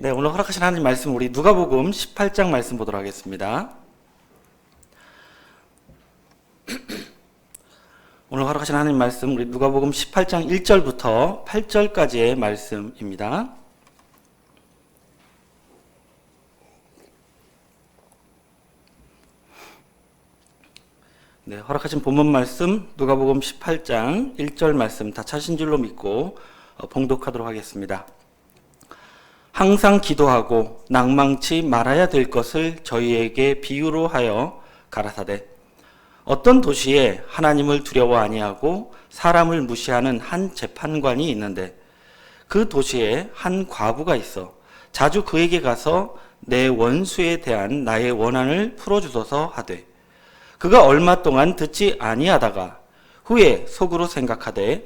네, 오늘 허락하신 하나님 말씀 우리 누가복음 18장 말씀 보도록 하겠습니다. 오늘 허락하신 하나님 말씀 우리 누가복음 18장 1절부터 8절까지의 말씀입니다. 네, 허락하신 본문 말씀 누가복음 18장 1절 말씀 다 찾으신 줄로 믿고 봉독하도록 하겠습니다. 항상 기도하고 낭망치 말아야 될 것을 저희에게 비유로 하여 가라사대 어떤 도시에 하나님을 두려워 아니하고 사람을 무시하는 한 재판관이 있는데 그 도시에 한 과부가 있어 자주 그에게 가서 내 원수에 대한 나의 원한을 풀어주소서 하되 그가 얼마 동안 듣지 아니하다가 후에 속으로 생각하되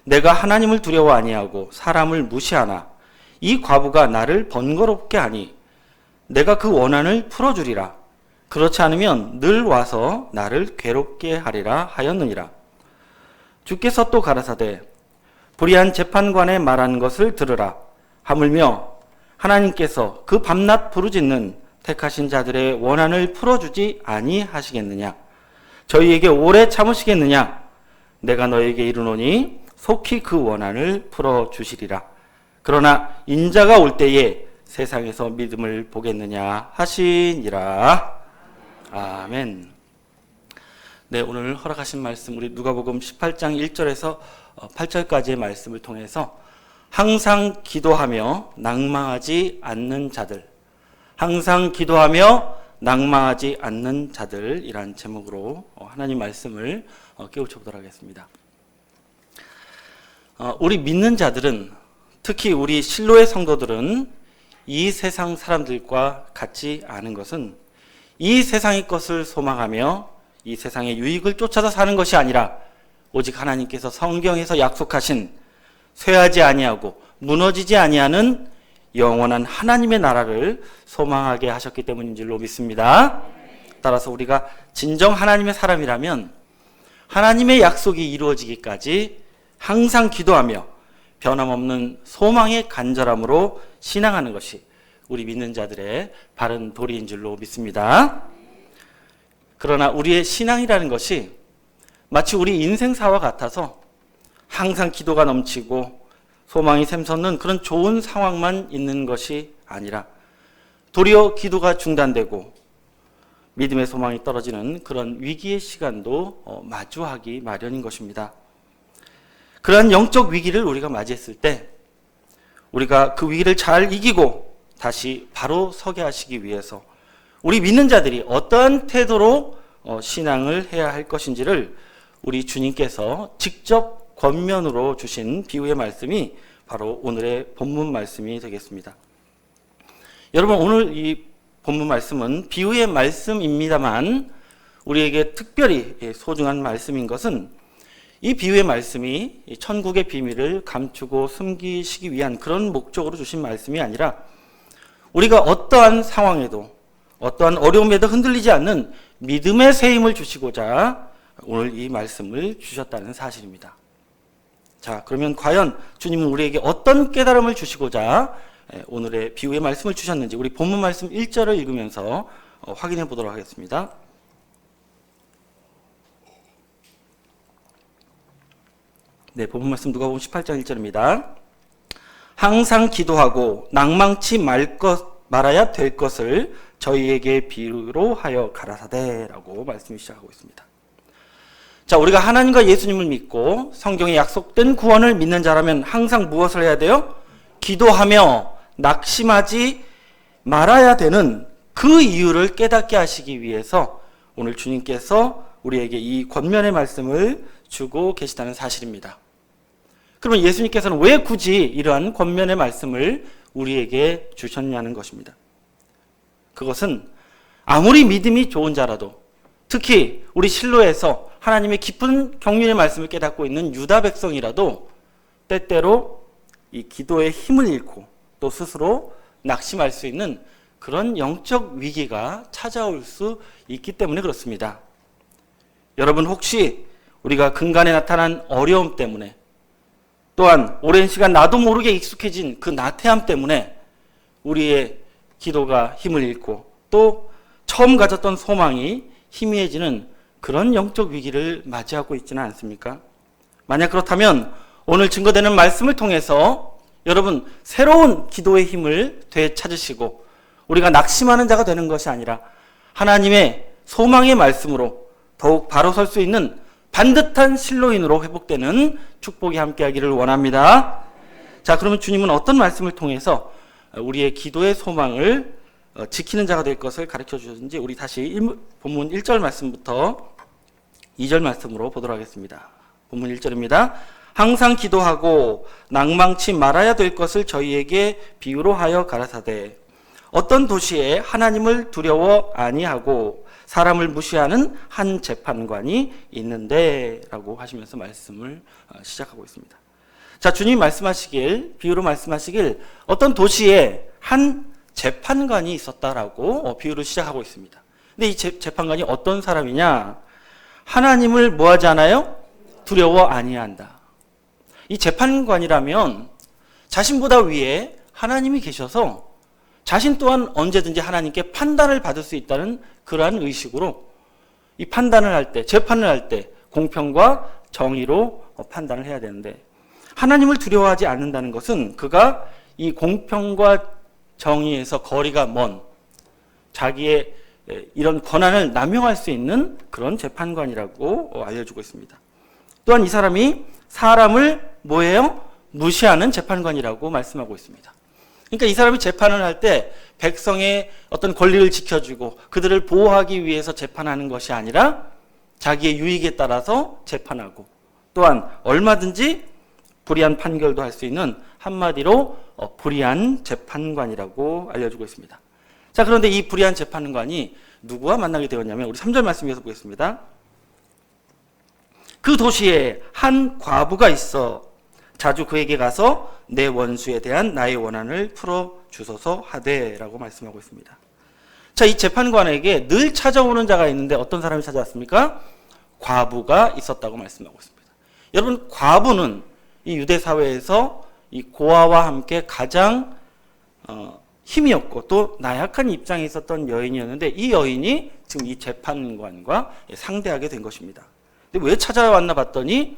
내가 하나님을 두려워 아니하고 사람을 무시하나 이 과부가 나를 번거롭게 하니 내가 그 원한을 풀어주리라. 그렇지 않으면 늘 와서 나를 괴롭게 하리라 하였느니라. 주께서 또 가라사대 불의한 재판관의 말한 것을 들으라. 하물며 하나님께서 그 밤낮 부르짖는 택하신 자들의 원한을 풀어주지 아니하시겠느냐? 저희에게 오래 참으시겠느냐? 내가 너에게 이르노니 속히 그 원한을 풀어주시리라. 그러나 인자가 올 때에 세상에서 믿음을 보겠느냐 하시니라. 아멘. 네, 오늘 허락하신 말씀 우리 누가복음 18장 1절에서 8절까지의 말씀을 통해서 항상 기도하며 낭망하지 않는 자들, 항상 기도하며 낭망하지 않는 자들이란 제목으로 하나님 말씀을 깨우쳐 보도록 하겠습니다. 우리 믿는 자들은 특히 우리 실로의 성도들은 이 세상 사람들과 같지 않은 것은 이 세상의 것을 소망하며 이 세상의 유익을 쫓아서 사는 것이 아니라 오직 하나님께서 성경에서 약속하신 쇠하지 아니하고 무너지지 아니하는 영원한 하나님의 나라를 소망하게 하셨기 때문인 줄로 믿습니다. 따라서 우리가 진정 하나님의 사람이라면 하나님의 약속이 이루어지기까지 항상 기도하며 변함없는 소망의 간절함으로 신앙하는 것이 우리 믿는 자들의 바른 도리인 줄로 믿습니다. 그러나 우리의 신앙이라는 것이 마치 우리 인생사와 같아서 항상 기도가 넘치고 소망이 샘솟는 그런 좋은 상황만 있는 것이 아니라 도리어 기도가 중단되고 믿음의 소망이 떨어지는 그런 위기의 시간도 마주하기 마련인 것입니다. 그러한 영적 위기를 우리가 맞이했을 때 우리가 그 위기를 잘 이기고 다시 바로 서게 하시기 위해서 우리 믿는 자들이 어떠한 태도로 신앙을 해야 할 것인지를 우리 주님께서 직접 권면으로 주신 비유의 말씀이 바로 오늘의 본문 말씀이 되겠습니다. 여러분, 오늘 이 본문 말씀은 비유의 말씀입니다만 우리에게 특별히 소중한 말씀인 것은 이 비유의 말씀이 천국의 비밀을 감추고 숨기시기 위한 그런 목적으로 주신 말씀이 아니라 우리가 어떠한 상황에도 어떠한 어려움에도 흔들리지 않는 믿음의 새 힘을 주시고자 오늘 이 말씀을 주셨다는 사실입니다. 자, 그러면 과연 주님은 우리에게 어떤 깨달음을 주시고자 오늘의 비유의 말씀을 주셨는지 우리 본문 말씀 1절을 읽으면서 확인해 보도록 하겠습니다. 네, 본문 말씀 누가복음 18장 1절입니다. 항상 기도하고 낭망치 말아야 될 것을 저희에게 비유로 하여 가라사대라고 말씀을 시작하고 있습니다. 자, 우리가 하나님과 예수님을 믿고 성경에 약속된 구원을 믿는 자라면 항상 무엇을 해야 돼요? 기도하며 낙심하지 말아야 되는 그 이유를 깨닫게 하시기 위해서 오늘 주님께서 우리에게 이 권면의 말씀을 주고 계시다는 사실입니다. 그러면 예수님께서는 왜 굳이 이러한 권면의 말씀을 우리에게 주셨냐는 것입니다. 그것은 아무리 믿음이 좋은 자라도 특히 우리 실로에서 하나님의 깊은 경륜의 말씀을 깨닫고 있는 유다 백성이라도 때때로 이 기도의 힘을 잃고 또 스스로 낙심할 수 있는 그런 영적 위기가 찾아올 수 있기 때문에 그렇습니다. 여러분, 혹시 우리가 근간에 나타난 어려움 때문에 또한 오랜 시간 나도 모르게 익숙해진 그 나태함 때문에 우리의 기도가 힘을 잃고 또 처음 가졌던 소망이 희미해지는 그런 영적 위기를 맞이하고 있지는 않습니까? 만약 그렇다면 오늘 증거되는 말씀을 통해서 여러분 새로운 기도의 힘을 되찾으시고 우리가 낙심하는 자가 되는 것이 아니라 하나님의 소망의 말씀으로 더욱 바로 설 수 있는 반듯한 실로인으로 회복되는 축복이 함께하기를 원합니다. 자, 그러면 주님은 어떤 말씀을 통해서 우리의 기도의 소망을 지키는 자가 될 것을 가르쳐 주셨는지 우리 다시 본문 1절 말씀부터 2절 말씀으로 보도록 하겠습니다. 본문 1절입니다. 항상 기도하고 낭망치 말아야 될 것을 저희에게 비유로 하여 가라사대 어떤 도시에 하나님을 두려워 아니하고 사람을 무시하는 한 재판관이 있는데 라고 하시면서 말씀을 시작하고 있습니다. 자, 주님이 말씀하시길, 비유로 말씀하시길 어떤 도시에 한 재판관이 있었다라고 비유를 시작하고 있습니다. 근데 이 재판관이 어떤 사람이냐? 하나님을 뭐하지 않아요? 두려워 아니한다. 이 재판관이라면 자신보다 위에 하나님이 계셔서 자신 또한 언제든지 하나님께 판단을 받을 수 있다는 그러한 의식으로 이 판단을 할 때, 재판을 할 때 공평과 정의로 판단을 해야 되는데 하나님을 두려워하지 않는다는 것은 그가 이 공평과 정의에서 거리가 먼 자기의 이런 권한을 남용할 수 있는 그런 재판관이라고 알려주고 있습니다. 또한 이 사람이 사람을 뭐예요? 무시하는 재판관이라고 말씀하고 있습니다. 그러니까 이 사람이 재판을 할 때 백성의 어떤 권리를 지켜주고 그들을 보호하기 위해서 재판하는 것이 아니라 자기의 유익에 따라서 재판하고 또한 얼마든지 불의한 판결도 할 수 있는 한마디로 불의한 재판관이라고 알려주고 있습니다. 자, 그런데 이 불의한 재판관이 누구와 만나게 되었냐면 우리 3절 말씀에서 보겠습니다. 그 도시에 한 과부가 있어 자주 그에게 가서 내 원수에 대한 나의 원한을 풀어주소서 하되라고 말씀하고 있습니다. 자, 이 재판관에게 늘 찾아오는 자가 있는데 어떤 사람이 찾아왔습니까? 과부가 있었다고 말씀하고 있습니다. 여러분, 과부는 이 유대 사회에서 이 고아와 함께 가장 힘이 없고 또 나약한 입장에 있었던 여인이었는데 이 여인이 지금 이 재판관과 상대하게 된 것입니다. 근데 왜 찾아왔나 봤더니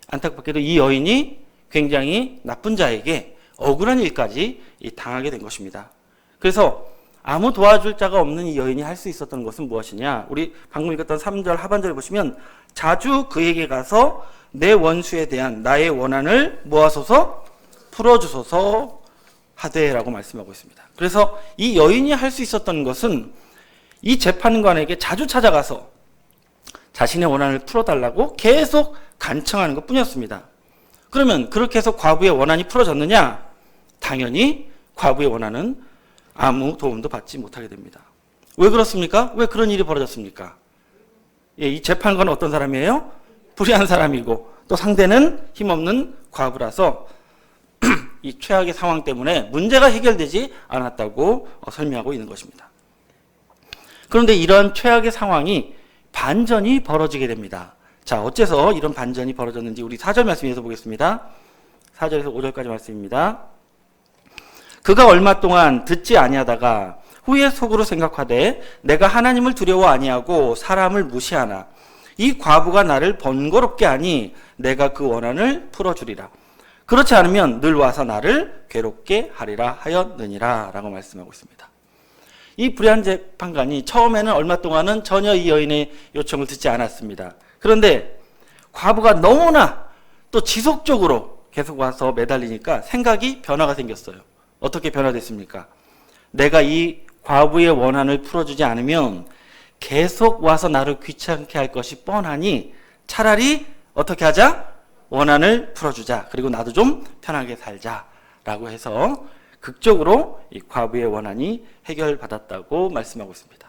안타깝게도 이 여인이 굉장히 나쁜 자에게 억울한 일까지 당하게 된 것입니다. 그래서 아무 도와줄 자가 없는 이 여인이 할 수 있었던 것은 무엇이냐? 우리 방금 읽었던 3절 하반절에 보시면 자주 그에게 가서 내 원수에 대한 나의 원한을 모아소서 풀어주소서 하되라고 말씀하고 있습니다. 그래서 이 여인이 할 수 있었던 것은 이 재판관에게 자주 찾아가서 자신의 원한을 풀어달라고 계속 간청하는 것 뿐이었습니다. 그러면 그렇게 해서 과부의 원한이 풀어졌느냐? 당연히 과부의 원한은 아무 도움도 받지 못하게 됩니다. 왜 그렇습니까? 왜 그런 일이 벌어졌습니까? 예, 이 재판관은 어떤 사람이에요? 불의한 사람이고 또 상대는 힘없는 과부라서 이 최악의 상황 때문에 문제가 해결되지 않았다고 설명하고 있는 것입니다. 그런데 이런 최악의 상황이 반전이 벌어지게 됩니다. 자, 어째서 이런 반전이 벌어졌는지 우리 4절 말씀에서 보겠습니다. 4절에서 5절까지 말씀입니다. 그가 얼마 동안 듣지 아니하다가 후에 속으로 생각하되 내가 하나님을 두려워 아니하고 사람을 무시하나 이 과부가 나를 번거롭게 하니 내가 그 원한을 풀어주리라. 그렇지 않으면 늘 와서 나를 괴롭게 하리라 하였느니라 라고 말씀하고 있습니다. 이 불의한 재판관이 처음에는 얼마 동안은 전혀 이 여인의 요청을 듣지 않았습니다. 그런데 과부가 너무나 또 지속적으로 계속 와서 매달리니까 생각이 변화가 생겼어요. 어떻게 변화됐습니까? 내가 이 과부의 원한을 풀어주지 않으면 계속 와서 나를 귀찮게 할 것이 뻔하니 차라리 어떻게 하자? 원한을 풀어주자. 그리고 나도 좀 편하게 살자라고 해서 극적으로 이 과부의 원한이 해결받았다고 말씀하고 있습니다.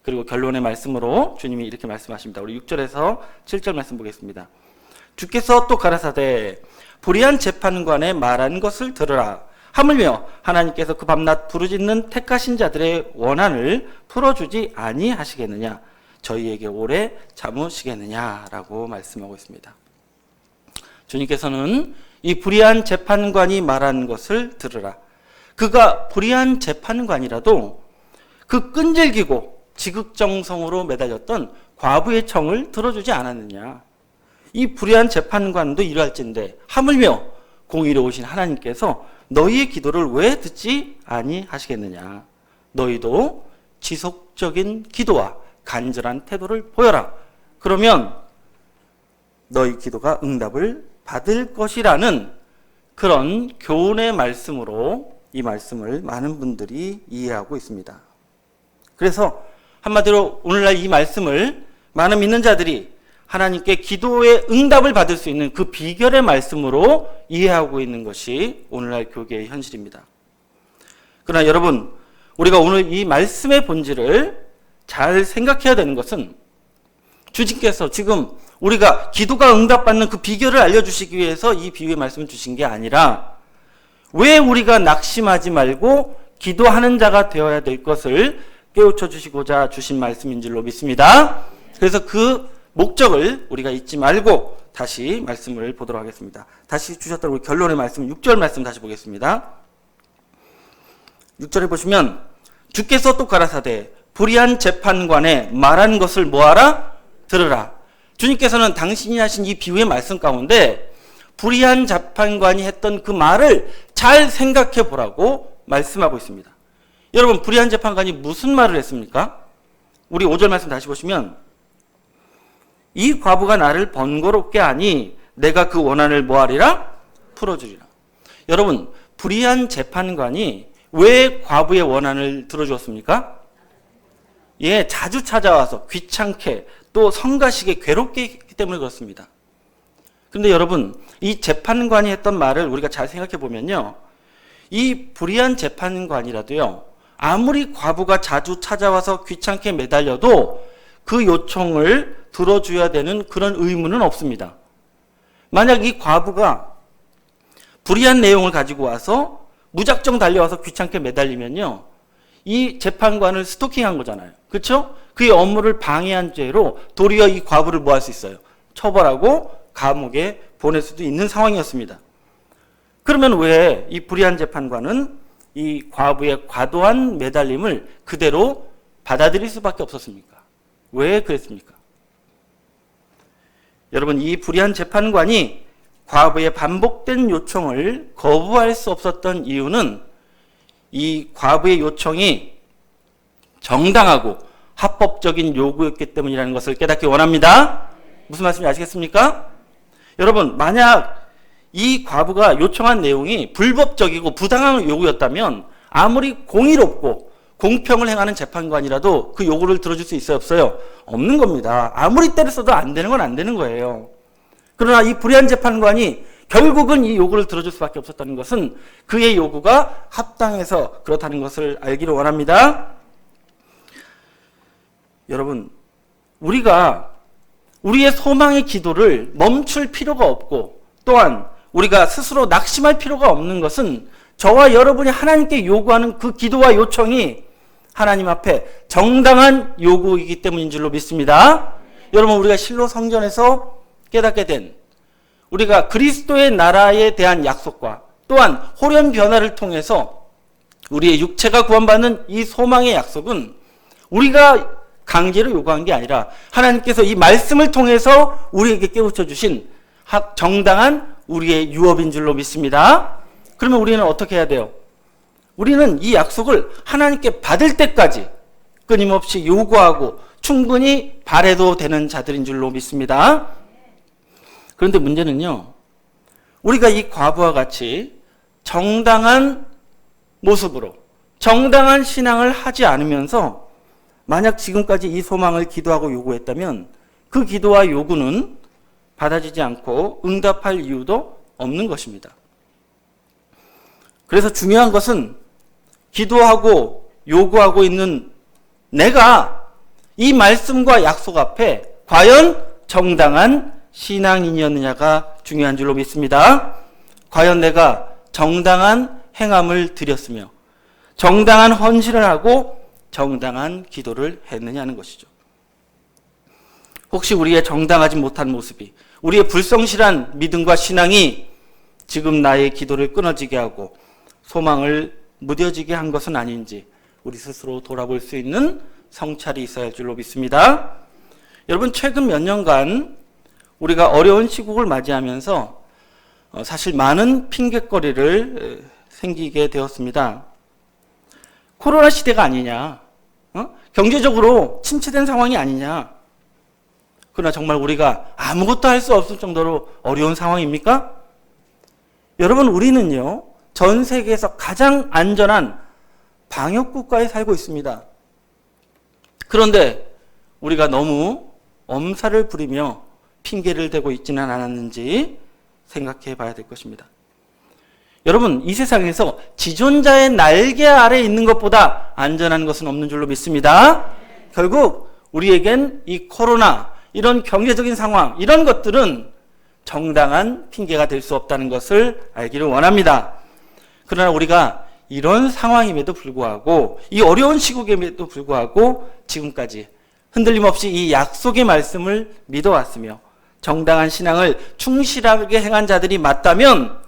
그리고 결론의 말씀으로 주님이 이렇게 말씀하십니다. 우리 6절에서 7절 말씀 보겠습니다. 주께서 또 가라사대 불의한 재판관의 말한 것을 들으라. 하물며 하나님께서 그 밤낮 부르짖는 택하신 자들의 원한을 풀어주지 아니하시겠느냐? 저희에게 오래 참으시겠느냐라고 말씀하고 있습니다. 주님께서는 이 불의한 재판관이 말한 것을 들으라. 그가 불의한 재판관이라도 그 끈질기고 지극정성으로 매달렸던 과부의 청을 들어주지 않았느냐. 이 불의한 재판관도 이러할진대 하물며 공의로우신 하나님께서 너희의 기도를 왜 듣지 아니하시겠느냐. 너희도 지속적인 기도와 간절한 태도를 보여라. 그러면 너희 기도가 응답을 받을 것이라는 그런 교훈의 말씀으로 이 말씀을 많은 분들이 이해하고 있습니다. 그래서 한마디로 오늘날 이 말씀을 많은 믿는 자들이 하나님께 기도의 응답을 받을 수 있는 그 비결의 말씀으로 이해하고 있는 것이 오늘날 교계의 현실입니다. 그러나 여러분, 우리가 오늘 이 말씀의 본질을 잘 생각해야 되는 것은 주님께서 지금 우리가 기도가 응답받는 그 비결을 알려주시기 위해서 이 비유의 말씀을 주신 게 아니라 왜 우리가 낙심하지 말고 기도하는 자가 되어야 될 것을 깨우쳐 주시고자 주신 말씀인 줄로 믿습니다. 그래서 그 목적을 우리가 잊지 말고 다시 말씀을 보도록 하겠습니다. 다시 주셨던 우리 결론의 말씀 6절 말씀 다시 보겠습니다. 6절에 보시면 주께서 또 가라사대 불의한 재판관에 말한 것을 뭐하라? 들으라. 주님께서는 당신이 하신 이 비유의 말씀 가운데 불의한 재판관이 했던 그 말을 잘 생각해 보라고 말씀하고 있습니다. 여러분, 불의한 재판관이 무슨 말을 했습니까? 우리 5절 말씀 다시 보시면 이 과부가 나를 번거롭게 하니 내가 그 원한을 뭐하리라? 풀어주리라. 여러분, 불의한 재판관이 왜 과부의 원한을 들어주었습니까? 예, 자주 찾아와서 귀찮게 또 성가시게 괴롭게 했기 때문에 그렇습니다. 그런데 여러분, 이 재판관이 했던 말을 우리가 잘 생각해 보면요, 이 불의한 재판관이라도요, 아무리 과부가 자주 찾아와서 귀찮게 매달려도 그 요청을 들어줘야 되는 그런 의무는 없습니다. 만약 이 과부가 불의한 내용을 가지고 와서 무작정 달려와서 귀찮게 매달리면요, 이 재판관을 스토킹한 거잖아요. 그렇죠? 그의 업무를 방해한 죄로 도리어 이 과부를 뭐 할 수 있어요? 처벌하고 감옥에 보낼 수도 있는 상황이었습니다. 그러면 왜 이 불의한 재판관은 이 과부의 과도한 매달림을 그대로 받아들일 수밖에 없었습니까? 왜 그랬습니까? 여러분, 이 불의한 재판관이 과부의 반복된 요청을 거부할 수 없었던 이유는 이 과부의 요청이 정당하고 합법적인 요구였기 때문이라는 것을 깨닫기 원합니다. 무슨 말씀인지 아시겠습니까? 여러분, 만약 이 과부가 요청한 내용이 불법적이고 부당한 요구였다면 아무리 공의롭고 공평을 행하는 재판관이라도 그 요구를 들어줄 수 있어요, 없어요? 없는 겁니다. 아무리 때를 써도 안 되는 건 안 되는 거예요. 그러나 이 불의한 재판관이 결국은 이 요구를 들어줄 수밖에 없었다는 것은 그의 요구가 합당해서 그렇다는 것을 알기를 원합니다. 여러분, 우리가 우리의 소망의 기도를 멈출 필요가 없고 또한 우리가 스스로 낙심할 필요가 없는 것은 저와 여러분이 하나님께 요구하는 그 기도와 요청이 하나님 앞에 정당한 요구이기 때문인 줄로 믿습니다. 여러분, 우리가 실로 성전에서 깨닫게 된 우리가 그리스도의 나라에 대한 약속과 또한 호련 변화를 통해서 우리의 육체가 구원받는 이 소망의 약속은 우리가 강제로 요구한 게 아니라 하나님께서 이 말씀을 통해서 우리에게 깨우쳐 주신 정당한 우리의 유업인 줄로 믿습니다. 그러면 우리는 어떻게 해야 돼요? 우리는 이 약속을 하나님께 받을 때까지 끊임없이 요구하고 충분히 바라도 되는 자들인 줄로 믿습니다. 그런데 문제는요, 우리가 이 과부와 같이 정당한 모습으로 정당한 신앙을 하지 않으면서 만약 지금까지 이 소망을 기도하고 요구했다면 그 기도와 요구는 받아지지 않고 응답할 이유도 없는 것입니다. 그래서 중요한 것은 기도하고 요구하고 있는 내가 이 말씀과 약속 앞에 과연 정당한 신앙인이었느냐가 중요한 줄로 믿습니다. 과연 내가 정당한 행함을 드렸으며 정당한 헌신을 하고 정당한 기도를 했느냐는 것이죠. 혹시 우리의 정당하지 못한 모습이, 우리의 불성실한 믿음과 신앙이 지금 나의 기도를 끊어지게 하고 소망을 무뎌지게 한 것은 아닌지 우리 스스로 돌아볼 수 있는 성찰이 있어야 할 줄로 믿습니다. 여러분, 최근 몇 년간 우리가 어려운 시국을 맞이하면서 사실 많은 핑곗거리를 생기게 되었습니다. 코로나 시대가 아니냐, 경제적으로 침체된 상황이 아니냐. 그러나 정말 우리가 아무것도 할 수 없을 정도로 어려운 상황입니까? 여러분, 우리는요, 전 세계에서 가장 안전한 방역 국가에 살고 있습니다. 그런데 우리가 너무 엄살을 부리며 핑계를 대고 있지는 않았는지 생각해 봐야 될 것입니다. 여러분, 이 세상에서 지존자의 날개 아래 있는 것보다 안전한 것은 없는 줄로 믿습니다. 결국 우리에겐 이 코로나, 이런 경제적인 상황, 이런 것들은 정당한 핑계가 될 수 없다는 것을 알기를 원합니다. 그러나 우리가 이런 상황임에도 불구하고, 이 어려운 시국임에도 불구하고 지금까지 흔들림 없이 이 약속의 말씀을 믿어왔으며 정당한 신앙을 충실하게 행한 자들이 맞다면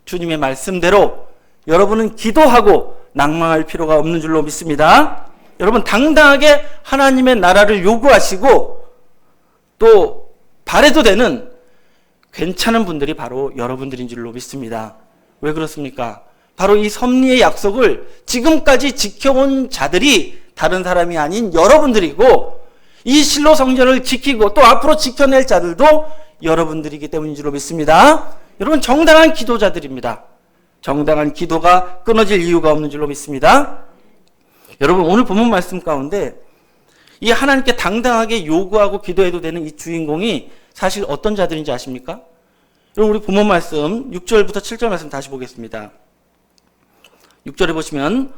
주님의 말씀대로 여러분은 기도하고 낭망할 필요가 없는 줄로 믿습니다. 여러분, 당당하게 하나님의 나라를 요구하시고 또 바래도 되는 괜찮은 분들이 바로 여러분들인 줄로 믿습니다. 왜 그렇습니까? 바로 이 섭리의 약속을 지금까지 지켜온 자들이 다른 사람이 아닌 여러분들이고, 이 실로 성전을 지키고 또 앞으로 지켜낼 자들도 여러분들이기 때문인 줄로 믿습니다. 여러분, 정당한 기도자들입니다. 정당한 기도가 끊어질 이유가 없는 줄로 믿습니다. 여러분, 오늘 본문 말씀 가운데 이 하나님께 당당하게 요구하고 기도해도 되는 이 주인공이 사실 어떤 자들인지 아십니까? 여러분, 우리 본문 말씀 6절부터 7절 말씀 다시 보겠습니다. 6절에 보시면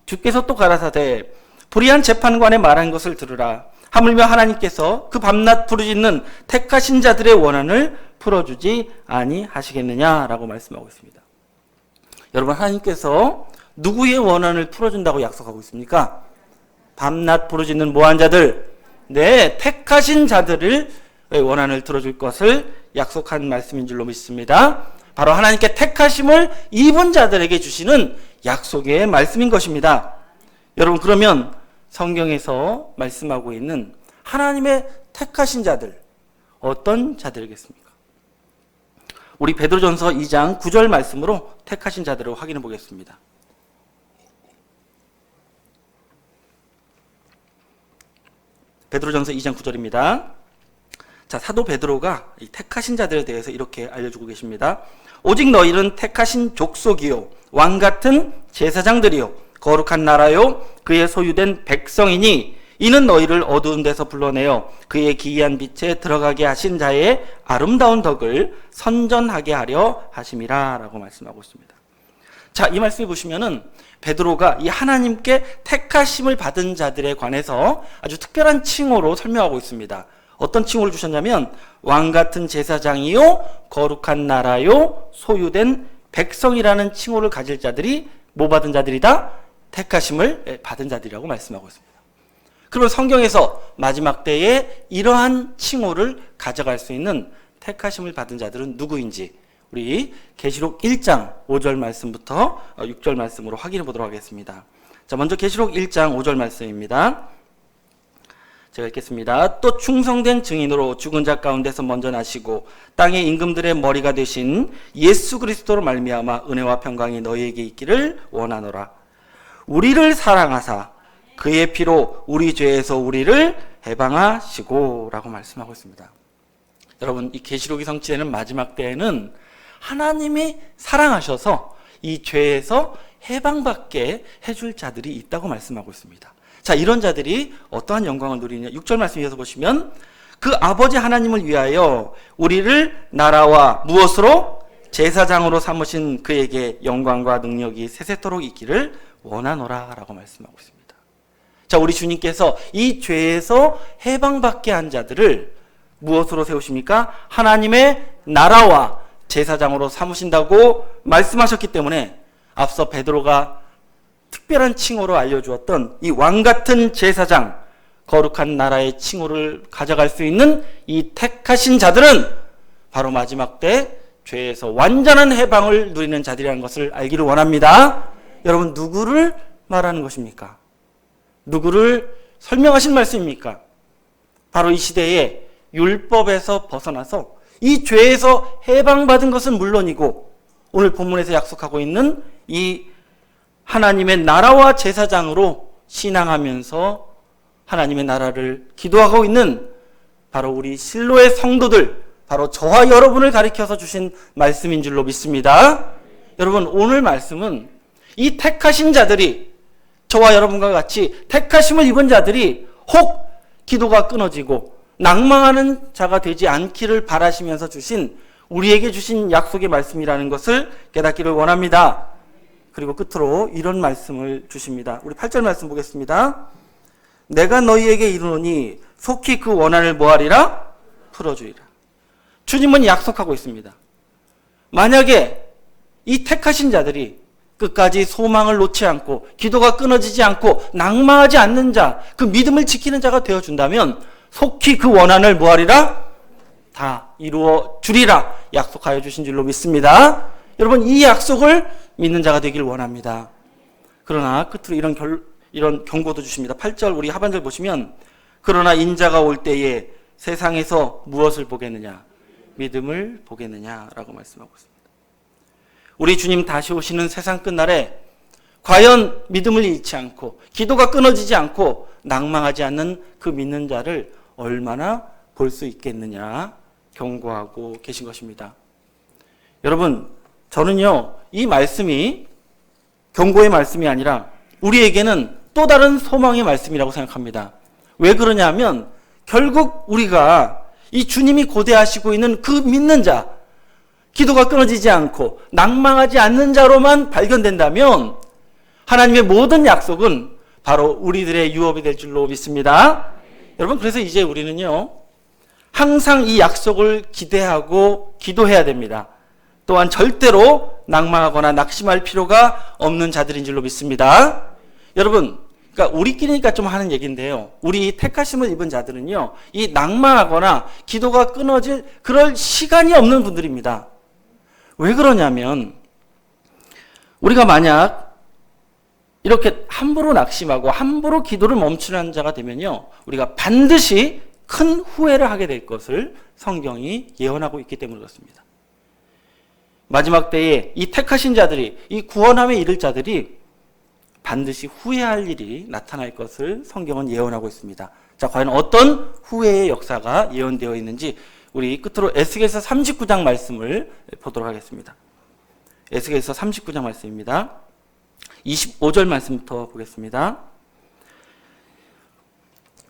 주께서 또 가라사대 불의한 재판관의 말한 것을 들으라. 하물며 하나님께서 그 밤낮 부르짖는 택하신 자들의 원한을 풀어주지 아니하시겠느냐라고 말씀하고 있습니다. 여러분, 하나님께서 누구의 원한을 풀어준다고 약속하고 있습니까? 밤낮 부르짖는 모한 자들, 네, 택하신 자들을 원한을 들어줄 것을 약속한 말씀인 줄로 믿습니다. 바로 하나님께 택하심을 입은 자들에게 주시는 약속의 말씀인 것입니다. 여러분, 그러면 성경에서 말씀하고 있는 하나님의 택하신 자들, 어떤 자들이겠습니까? 우리 베드로전서 2장 9절 말씀으로 택하신 자들을 확인해 보겠습니다. 베드로전서 2장 9절입니다. 자, 사도 베드로가 이 택하신 자들에 대해서 이렇게 알려주고 계십니다. 오직 너희는 택하신 족속이요 왕 같은 제사장들이요 거룩한 나라요 그의 소유된 백성이니 이는 너희를 어두운 데서 불러내어 그의 기이한 빛에 들어가게 하신 자의 아름다운 덕을 선전하게 하려 하심이라 라고 말씀하고 있습니다. 자, 이 말씀을 보시면은 베드로가 이 하나님께 택하심을 받은 자들에 관해서 아주 특별한 칭호로 설명하고 있습니다. 어떤 칭호를 주셨냐면 왕 같은 제사장이요 거룩한 나라요 소유된 백성이라는 칭호를 가질 자들이 뭐 받은 자들이다? 택하심을 받은 자들이라고 말씀하고 있습니다. 그러면 성경에서 마지막 때에 이러한 칭호를 가져갈 수 있는 택하심을 받은 자들은 누구인지 우리 계시록 1장 5절 말씀부터 6절 말씀으로 확인해 보도록 하겠습니다. 자, 먼저 계시록 1장 5절 말씀입니다. 제가 읽겠습니다. 또 충성된 증인으로 죽은 자 가운데서 먼저 나시고 땅의 임금들의 머리가 되신 예수 그리스도로 말미암아 은혜와 평강이 너희에게 있기를 원하노라. 우리를 사랑하사 그의 피로 우리 죄에서 우리를 해방하시고 라고 말씀하고 있습니다. 여러분, 이 계시록이 성취되는 마지막 때에는 하나님이 사랑하셔서 이 죄에서 해방받게 해줄 자들이 있다고 말씀하고 있습니다. 자, 이런 자들이 어떠한 영광을 누리느냐. 6절 말씀 이어서 보시면 그 아버지 하나님을 위하여 우리를 나라와 무엇으로? 제사장으로 삼으신 그에게 영광과 능력이 세세토록 있기를 원하노라 라고 말씀하고 있습니다. 자, 우리 주님께서 이 죄에서 해방받게 한 자들을 무엇으로 세우십니까? 하나님의 나라와 제사장으로 삼으신다고 말씀하셨기 때문에 앞서 베드로가 특별한 칭호로 알려주었던 이 왕같은 제사장, 거룩한 나라의 칭호를 가져갈 수 있는 이 택하신 자들은 바로 마지막 때 죄에서 완전한 해방을 누리는 자들이라는 것을 알기를 원합니다. 여러분 누구를 말하는 것입니까? 누구를 설명하신 말씀입니까? 바로 이 시대에 율법에서 벗어나서 이 죄에서 해방받은 것은 물론이고 오늘 본문에서 약속하고 있는 이 하나님의 나라와 제사장으로 신앙하면서 하나님의 나라를 기도하고 있는 바로 우리 실로의 성도들, 바로 저와 여러분을 가리켜서 주신 말씀인 줄로 믿습니다. 여러분 오늘 말씀은 이 택하신 자들이, 저와 여러분과 같이 택하심을 입은 자들이 혹 기도가 끊어지고 낭망하는 자가 되지 않기를 바라시면서 주신, 우리에게 주신 약속의 말씀이라는 것을 깨닫기를 원합니다. 그리고 끝으로 이런 말씀을 주십니다. 우리 8절 말씀 보겠습니다. 내가 너희에게 이르노니 속히 그 원한을 뭐하리라? 풀어주리라. 주님은 약속하고 있습니다. 만약에 이 택하신 자들이 끝까지 소망을 놓지 않고 기도가 끊어지지 않고 낭망하지 않는 자, 그 믿음을 지키는 자가 되어준다면 속히 그 원한을 뭐하리라? 다 이루어 주리라 약속하여 주신 줄로 믿습니다. 여러분 이 약속을 믿는 자가 되길 원합니다. 그러나 끝으로 이런 경고도 주십니다. 8절 우리 하반절 보시면 그러나 인자가 올 때에 세상에서 무엇을 보겠느냐? 믿음을 보겠느냐라고 말씀하고 있습니다. 우리 주님 다시 오시는 세상 끝날에 과연 믿음을 잃지 않고 기도가 끊어지지 않고 낭망하지 않는 그 믿는 자를 얼마나 볼 수 있겠느냐 경고하고 계신 것입니다. 여러분 저는요 이 말씀이 경고의 말씀이 아니라 우리에게는 또 다른 소망의 말씀이라고 생각합니다. 왜 그러냐면 결국 우리가 이 주님이 고대하시고 있는 그 믿는 자, 기도가 끊어지지 않고 낭망하지 않는 자로만 발견된다면 하나님의 모든 약속은 바로 우리들의 유업이 될 줄로 믿습니다. 여러분 그래서 이제 우리는요 항상 이 약속을 기대하고 기도해야 됩니다. 또한 절대로 낭망하거나 낙심할 필요가 없는 자들인 줄로 믿습니다. 여러분 그러니까 우리끼리니까 좀 하는 얘기인데요. 우리 택하심을 입은 자들은요 이 낭망하거나 기도가 끊어질 그럴 시간이 없는 분들입니다. 왜 그러냐면 우리가 만약 이렇게 함부로 낙심하고 함부로 기도를 멈추는 자가 되면요 우리가 반드시 큰 후회를 하게 될 것을 성경이 예언하고 있기 때문에 그렇습니다. 마지막 때에 이 택하신 자들이, 이 구원함에 이를 자들이 반드시 후회할 일이 나타날 것을 성경은 예언하고 있습니다. 자, 과연 어떤 후회의 역사가 예언되어 있는지 우리 끝으로 에스겔서 39장 말씀을 보도록 하겠습니다. 에스겔서 39장 말씀입니다. 25절 말씀부터 보겠습니다.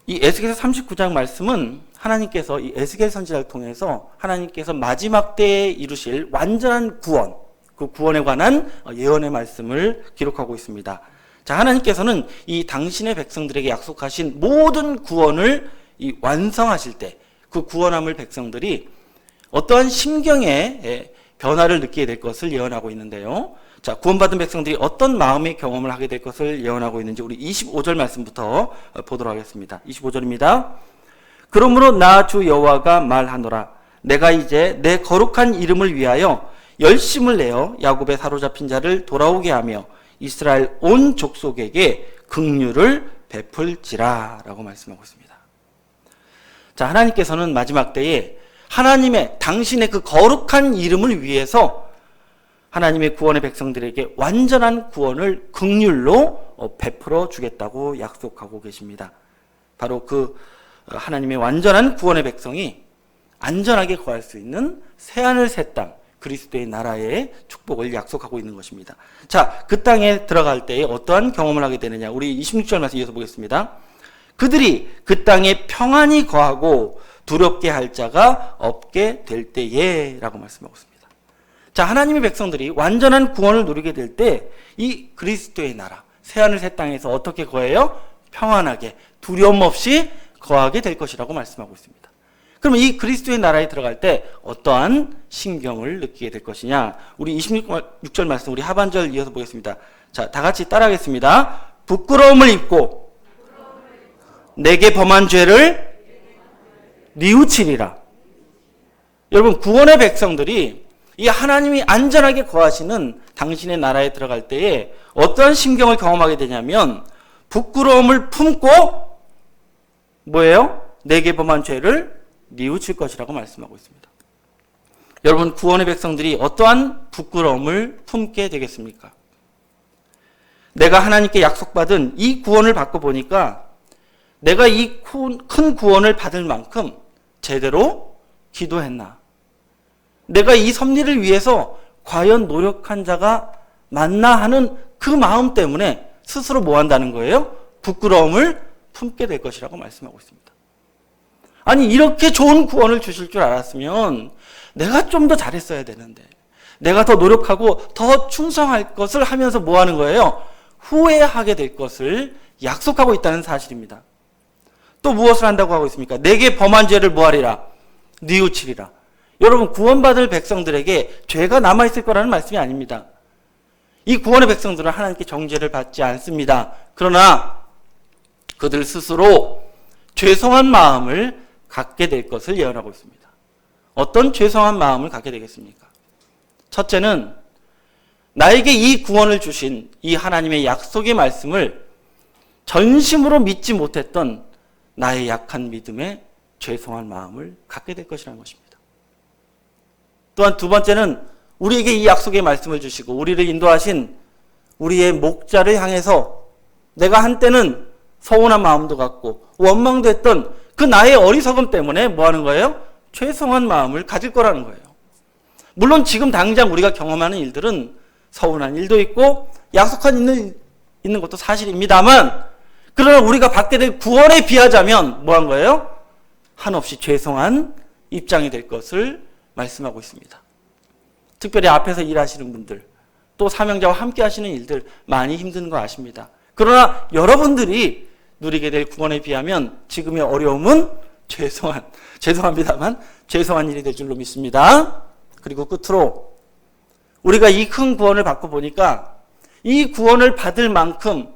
이 에스겔서 39장 말씀은 하나님께서 이 에스겔 선지자를 통해서 하나님께서 마지막 때에 이루실 완전한 구원, 그 구원에 관한 예언의 말씀을 기록하고 있습니다. 자, 하나님께서는 이 당신의 백성들에게 약속하신 모든 구원을 이 완성하실 때 그 구원함을 백성들이 어떠한 심경의 변화를 느끼게 될 것을 예언하고 있는데요. 자, 구원받은 백성들이 어떤 마음의 경험을 하게 될 것을 예언하고 있는지 우리 25절 말씀부터 보도록 하겠습니다. 25절입니다. 그러므로 나 주 여호와가 말하노라. 내가 이제 내 거룩한 이름을 위하여 열심을 내어 야곱의 사로잡힌 자를 돌아오게 하며 이스라엘 온 족속에게 긍휼을 베풀지라 라고 말씀하고 있습니다. 자, 하나님께서는 마지막 때에 하나님의 당신의 그 거룩한 이름을 위해서 하나님의 구원의 백성들에게 완전한 구원을 긍휼로 베풀어 주겠다고 약속하고 계십니다. 바로 그 하나님의 완전한 구원의 백성이 안전하게 거할 수 있는 새하늘 새 땅, 그리스도의 나라의 축복을 약속하고 있는 것입니다. 자, 그 땅에 들어갈 때에 어떠한 경험을 하게 되느냐. 우리 26절 말씀 이어서 보겠습니다. 그들이 그 땅에 평안히 거하고 두렵게 할 자가 없게 될 때에 라고 말씀하고 있습니다. 자, 하나님의 백성들이 완전한 구원을 누리게 될 때 이 그리스도의 나라, 새하늘 새 땅에서 어떻게 거해요? 평안하게, 두려움 없이 거하게 될 것이라고 말씀하고 있습니다. 그러면 이 그리스도의 나라에 들어갈 때 어떠한 신경을 느끼게 될 것이냐? 우리 26절 말씀, 우리 하반절 이어서 보겠습니다. 자, 다 같이 따라하겠습니다. 부끄러움을 입고 내게 범한 죄를 뉘우치리라. 여러분, 구원의 백성들이 이 하나님이 안전하게 거하시는 당신의 나라에 들어갈 때에 어떠한 심경을 경험하게 되냐면 부끄러움을 품고 뭐예요? 내게 범한 죄를 뉘우칠 것이라고 말씀하고 있습니다. 여러분, 구원의 백성들이 어떠한 부끄러움을 품게 되겠습니까? 내가 하나님께 약속받은 이 구원을 받고 보니까 내가 이 큰 구원을 받을 만큼 제대로 기도했나? 내가 이 섭리를 위해서 과연 노력한 자가 맞나 하는 그 마음 때문에 스스로 뭐 한다는 거예요? 부끄러움을 품게 될 것이라고 말씀하고 있습니다. 아니, 이렇게 좋은 구원을 주실 줄 알았으면 내가 좀 더 잘했어야 되는데, 내가 더 노력하고 더 충성할 것을 하면서 뭐 하는 거예요? 후회하게 될 것을 약속하고 있다는 사실입니다. 또 무엇을 한다고 하고 있습니까? 내게 범한 죄를 뭐하리라? 뉘우치리라. 여러분, 구원받을 백성들에게 죄가 남아있을 거라는 말씀이 아닙니다. 이 구원의 백성들은 하나님께 정죄를 받지 않습니다. 그러나 그들 스스로 죄송한 마음을 갖게 될 것을 예언하고 있습니다. 어떤 죄송한 마음을 갖게 되겠습니까? 첫째는 나에게 이 구원을 주신 이 하나님의 약속의 말씀을 전심으로 믿지 못했던 나의 약한 믿음에 죄송한 마음을 갖게 될 것이라는 것입니다. 또한 두 번째는 우리에게 이 약속의 말씀을 주시고 우리를 인도하신 우리의 목자를 향해서 내가 한때는 서운한 마음도 갖고 원망도 했던 그 나의 어리석음 때문에 뭐 하는 거예요? 죄송한 마음을 가질 거라는 거예요. 물론 지금 당장 우리가 경험하는 일들은 서운한 일도 있고 약속한 일 있는 것도 사실입니다만, 그러나 우리가 받게 될 구원에 비하자면 뭐 한 거예요? 한없이 죄송한 입장이 될 것을 말씀하고 있습니다. 특별히 앞에서 일하시는 분들, 또 사명자와 함께 하시는 일들 많이 힘든 거 아십니다. 그러나 여러분들이 누리게 될 구원에 비하면 지금의 어려움은 죄송합니다만 죄송한 일이 될 줄로 믿습니다. 그리고 끝으로 우리가 이 큰 구원을 받고 보니까 이 구원을 받을 만큼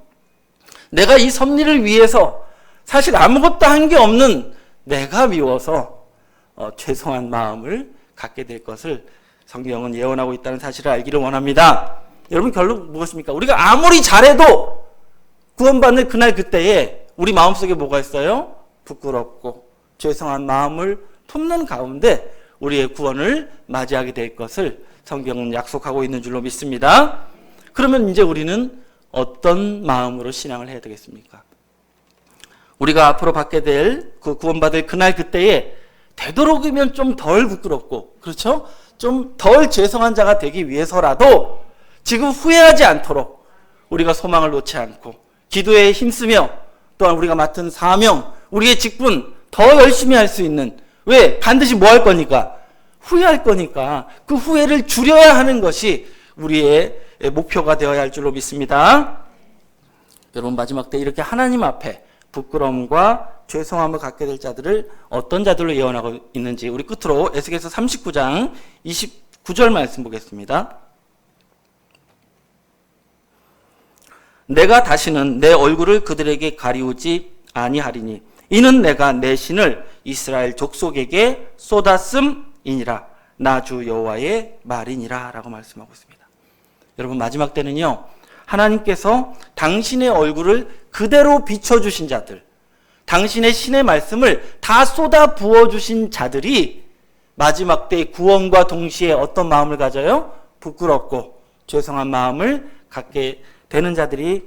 내가 이 섭리를 위해서 사실 아무것도 한 게 없는 내가 미워서 죄송한 마음을 갖게 될 것을 성경은 예언하고 있다는 사실을 알기를 원합니다. 여러분, 결론 무엇입니까? 우리가 아무리 잘해도 구원받는 그날 그때에 우리 마음속에 뭐가 있어요? 부끄럽고 죄송한 마음을 품는 가운데 우리의 구원을 맞이하게 될 것을 성경은 약속하고 있는 줄로 믿습니다. 그러면 이제 우리는 어떤 마음으로 신앙을 해야 되겠습니까? 우리가 앞으로 받게 될 그 구원받을 그날 그때에 되도록이면 좀 덜 부끄럽고, 그렇죠? 좀 덜 죄송한 자가 되기 위해서라도 지금 후회하지 않도록 우리가 소망을 놓지 않고 기도에 힘쓰며 또한 우리가 맡은 사명, 우리의 직분 더 열심히 할 수 있는, 왜? 반드시 뭐 할 거니까? 후회할 거니까 그 후회를 줄여야 하는 것이 우리의 목표가 되어야 할 줄로 믿습니다. 여러분, 마지막 때 이렇게 하나님 앞에 부끄러움과 죄송함을 갖게 될 자들을 어떤 자들로 예언하고 있는지 우리 끝으로 에스겔서 39장 29절 말씀 보겠습니다. 내가 다시는 내 얼굴을 그들에게 가리우지 아니하리니 이는 내가 내 신을 이스라엘 족속에게 쏟았음이니라. 나 주 여호와의 말이니라 라고 말씀하고 있습니다. 여러분, 마지막 때는요, 하나님께서 당신의 얼굴을 그대로 비춰주신 자들, 당신의 신의 말씀을 다 쏟아 부어주신 자들이 마지막 때의 구원과 동시에 어떤 마음을 가져요? 부끄럽고 죄송한 마음을 갖게 되는 자들이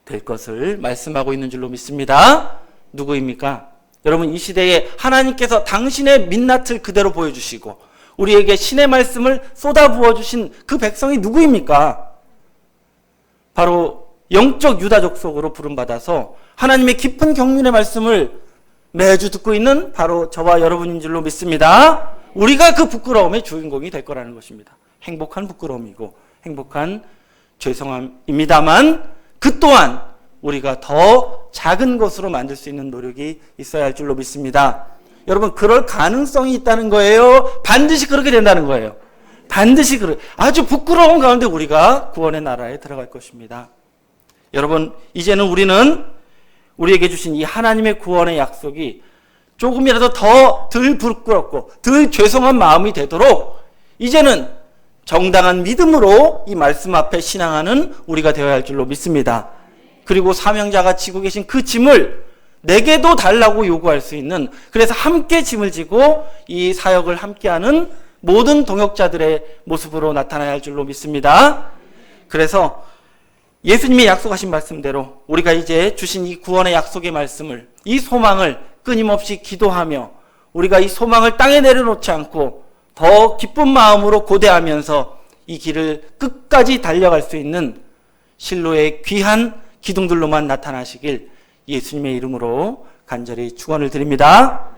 될 것을 말씀하고 있는 줄로 믿습니다. 누구입니까? 여러분, 이 시대에 하나님께서 당신의 민낯을 그대로 보여주시고 우리에게 신의 말씀을 쏟아 부어주신 그 백성이 누구입니까? 바로 영적 유다 족속으로 부름받아서 하나님의 깊은 경륜의 말씀을 매주 듣고 있는 바로 저와 여러분인 줄로 믿습니다. 우리가 그 부끄러움의 주인공이 될 거라는 것입니다. 행복한 부끄러움이고 행복한 죄송함입니다만 그 또한 우리가 더 작은 것으로 만들 수 있는 노력이 있어야 할 줄로 믿습니다. 여러분, 그럴 가능성이 있다는 거예요? 반드시 그렇게 된다는 거예요? 반드시 아주 부끄러운 가운데 우리가 구원의 나라에 들어갈 것입니다. 여러분, 이제는 우리는 우리에게 주신 이 하나님의 구원의 약속이 조금이라도 더 덜 부끄럽고 덜 죄송한 마음이 되도록 이제는 정당한 믿음으로 이 말씀 앞에 신앙하는 우리가 되어야 할 줄로 믿습니다. 그리고 사명자가 지고 계신 그 짐을 내게도 달라고 요구할 수 있는, 그래서 함께 짐을 지고 이 사역을 함께하는 모든 동역자들의 모습으로 나타나야 할 줄로 믿습니다. 그래서 예수님이 약속하신 말씀대로 우리가 이제 주신 이 구원의 약속의 말씀을, 이 소망을 끊임없이 기도하며 우리가 이 소망을 땅에 내려놓지 않고 더 기쁜 마음으로 고대하면서 이 길을 끝까지 달려갈 수 있는 실로의 귀한 기둥들로만 나타나시길 예수님의 이름으로 간절히 축원을 드립니다.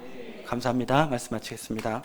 감사합니다. 말씀 마치겠습니다.